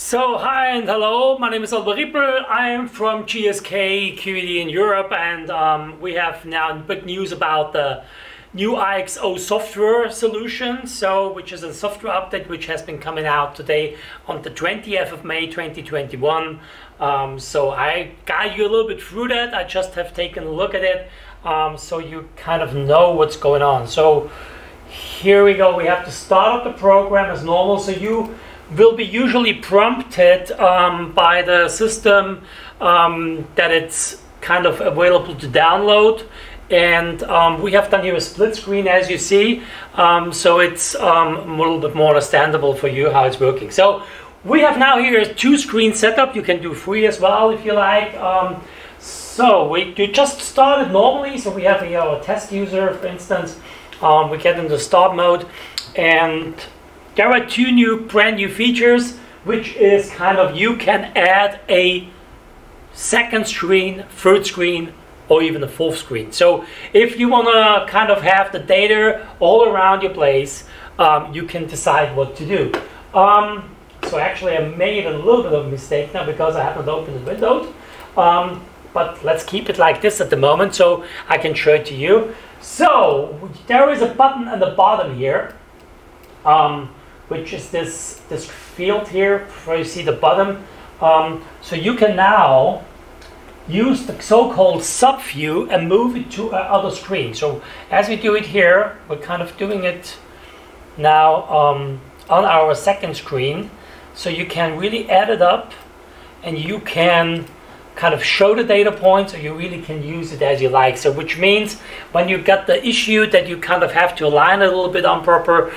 So hi and hello, my name is Riepel. I am from GSK QED in Europe, and we have now big news about the new iexo software solution, which is a software update which has been coming out today on the 20th of May 2021. So I guide you a little bit through that. I just have taken a look at it so you kind of know what's going on. So here we go. We have to start up the program as normal. So you will be usually prompted by the system that it's kind of available to download, and we have done here a split screen, as you see, so it's a little bit more understandable for you how it's working. So we have now here a two-screen setup. You can do three as well if you like. So we just started normally, so we have here our test user, for instance. We get into start mode, and there are two brand new features, which is kind of you can add a second screen, third screen, or even a fourth screen. So if you want to kind of have the data all around your place, you can decide what to do. So actually I made a little bit of a mistake now because I haven't opened the window. But let's keep it like this at the moment so I can show it to you. So there is a button at the bottom here, which is this field here, where you see the bottom. So you can now use the so-called sub-view and move it to other screen. So as we do it here, we're kind of doing it now on our second screen. So you can really add it up, and you can kind of show the data points, or you really can use it as you like. So which means when you got the issue that you kind of have to align it a little bit on proper,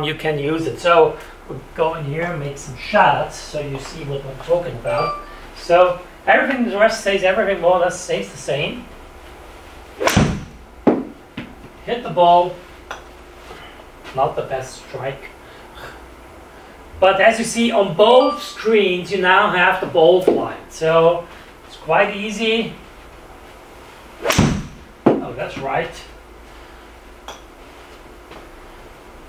you can use it. So we'll go in here and make some shots so you see what we're talking about. So everything, the rest stays, everything more or less stays the same. Hit the ball. Not the best strike. But as you see on both screens, you now have the ball flight. So quite easy. Oh, that's right.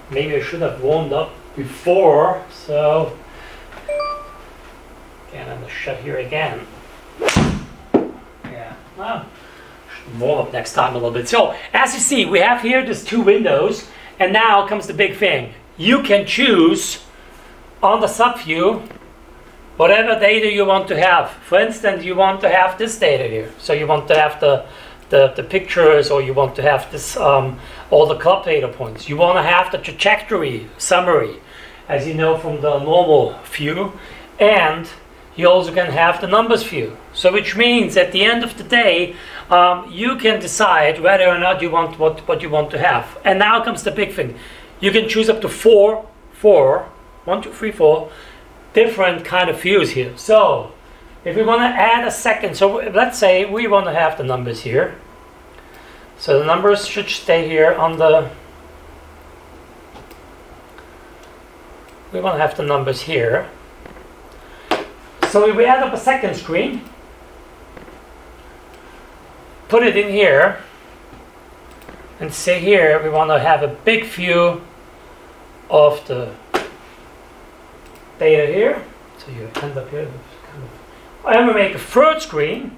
Maybe I should have warmed up before. So again, I'm gonna shut here again. Yeah, well, should warm up next time a little bit. So as you see, we have here these two windows, and now comes the big thing. You can choose on the sub view whatever data you want to have. For instance, you want to have this data here. So you want to have the pictures, or you want to have this all the club data points. You want to have the trajectory summary, as you know from the normal view, and you also can have the numbers view. So which means at the end of the day, you can decide whether or not you want what you want to have. And now comes the big thing. You can choose up to four, 1, 2, 3, 4 different kind of views here. So if we want to add a second, so let's say we want to have the numbers here. So the numbers should stay here on the, we want to have the numbers here. So if we add up a second screen, put it in here, and say here we want to have a big view of the data here. So you end up here with kind of, and we make a third screen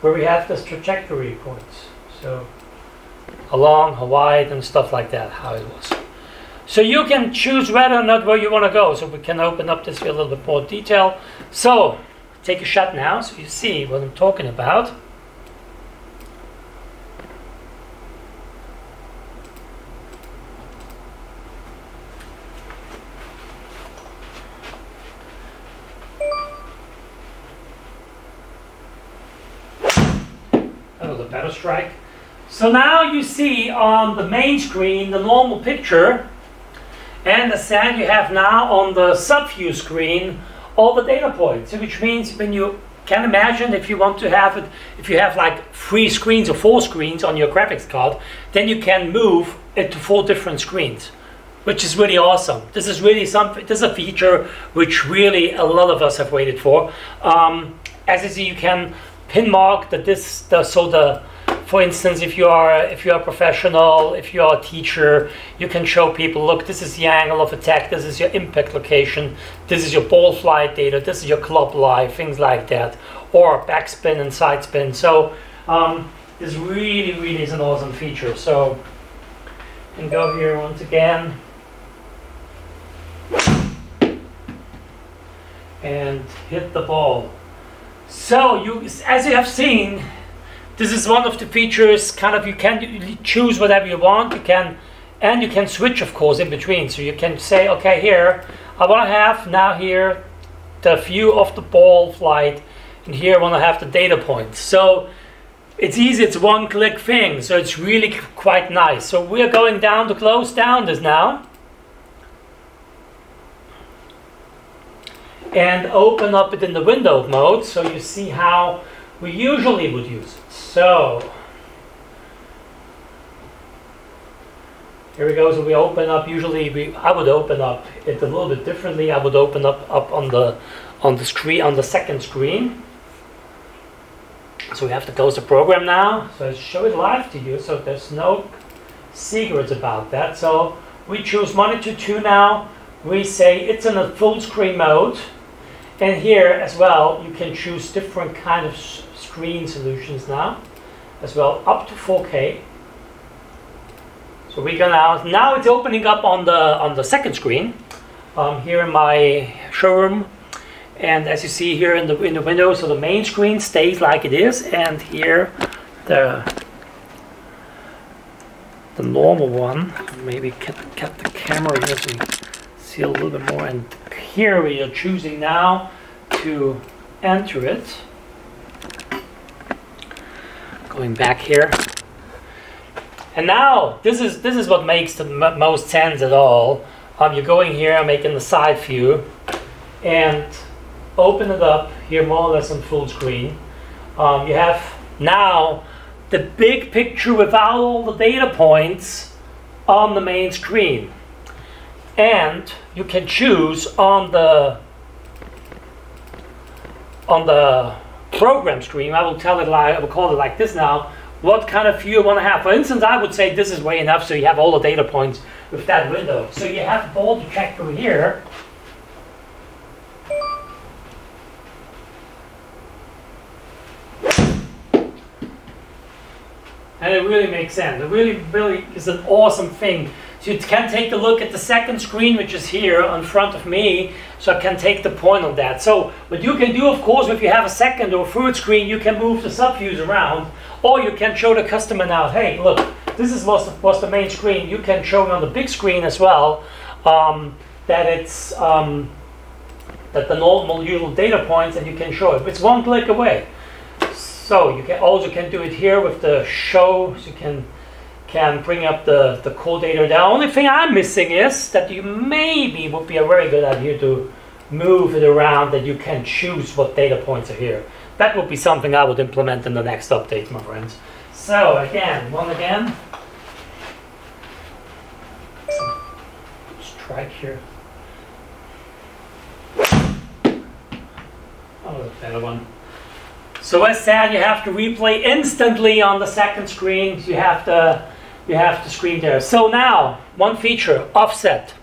where we have this trajectory points. So along, how wide, and stuff like that, how it was. So you can choose whether or not where you want to go. So we can open up this with a little bit more detail. So take a shot now so you see what I'm talking about. The better strike. So now you see on the main screen the normal picture, and as said, you have now on the sub-view screen all the data points. So which means when you can imagine, if you want to have it, if you have like 3 screens or 4 screens on your graphics card, then you can move it to 4 different screens, which is really awesome. This is really something. This is a feature which really a lot of us have waited for. As you see, you can pin mark so the for instance, if you are a professional, if you are a teacher, you can show people, look, this is the angle of attack, this is your impact location, this is your ball flight data, this is your club live, things like that, or backspin and side spin. So this really is an awesome feature. So you can go here once again and hit the ball. So as you have seen, this is one of the features. Kind of, you can choose whatever you want. You can switch, of course, in between. So you can say, okay, here I want to have now here the view of the ball flight, and here I want to have the data points. So it's easy. It's one-click thing. So it's really quite nice. So we are going down to close down this now. And open up it in the window mode, so you see how we usually would use it. So here we go. So we open up. Usually, I would open up it a little bit differently. I would open up on the screen, on the second screen. So we have to close the program now. So I show it live to you. So there's no secrets about that. So we choose monitor 2 now. We say it's in a full screen mode. And here as well, you can choose different kind of screen solutions now, as well, up to 4K. So we're gonna now it's opening up on the second screen here in my showroom, and as you see here in the window, so the main screen stays like it is, and here the normal one. Maybe get the camera here so we see a little bit more. And here we are choosing now to enter it. Going back here, and now this is what makes the most sense at all. You're going here, making the side view, and open it up here more or less on full screen. You have now the big picture without all the data points on the main screen. And you can choose on the program screen. I will call it like this now, what kind of view you want to have. For instance, I would say this is way enough so you have all the data points with that window. So you have ball to check through here. And it really makes sense. It really is an awesome thing. So you can take a look at the second screen, which is here in front of me, so I can take the point on that. So what you can do, of course, if you have a second or third screen, you can move the subviews around, or you can show the customer now, hey, look, this is what's the main screen. You can show on the big screen as well that it's that the normal usual data points, and you can show it. It's one click away. So you can do it here with the show. So you can bring up the core data. The only thing I'm missing is that you maybe would be a very good idea to move it around, that you can choose what data points are here. That would be something I would implement in the next update, my friends. So again, strike here. Oh, the better one. So as said, you have to replay instantly on the second screen. You have the screen there. So now, one feature, offset.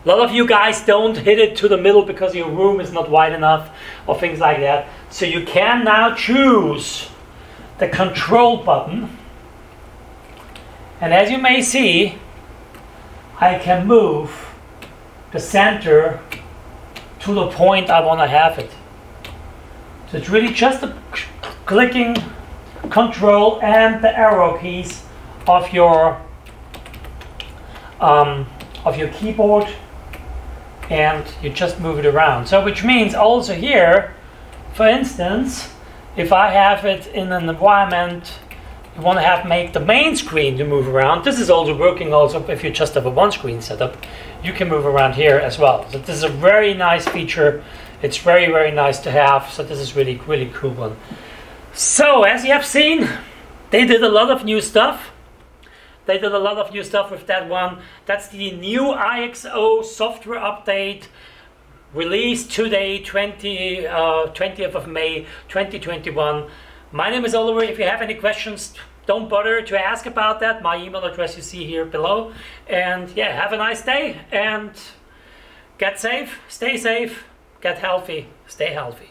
A lot of you guys don't hit it to the middle because your room is not wide enough or things like that. So you can now choose the control button. And as you may see, I can move the center to the point I want to have it. So it's really just the clicking control and the arrow keys of your keyboard, and you just move it around. So which means also here, for instance, if I have it in an environment you want to make the main screen to move around, this is also working also if you just have a one screen setup, you can move around here as well. So this is a very nice feature. It's very nice to have. So this is really cool one. So as you have seen, they did a lot of new stuff. They did a lot of new stuff with that one. That's the new EyeXo software update released today, 20th of May 2021. My name is Oliver. If you have any questions, don't bother to ask about that. My email address you see here below. And yeah, have a nice day and get safe, get healthy, stay healthy.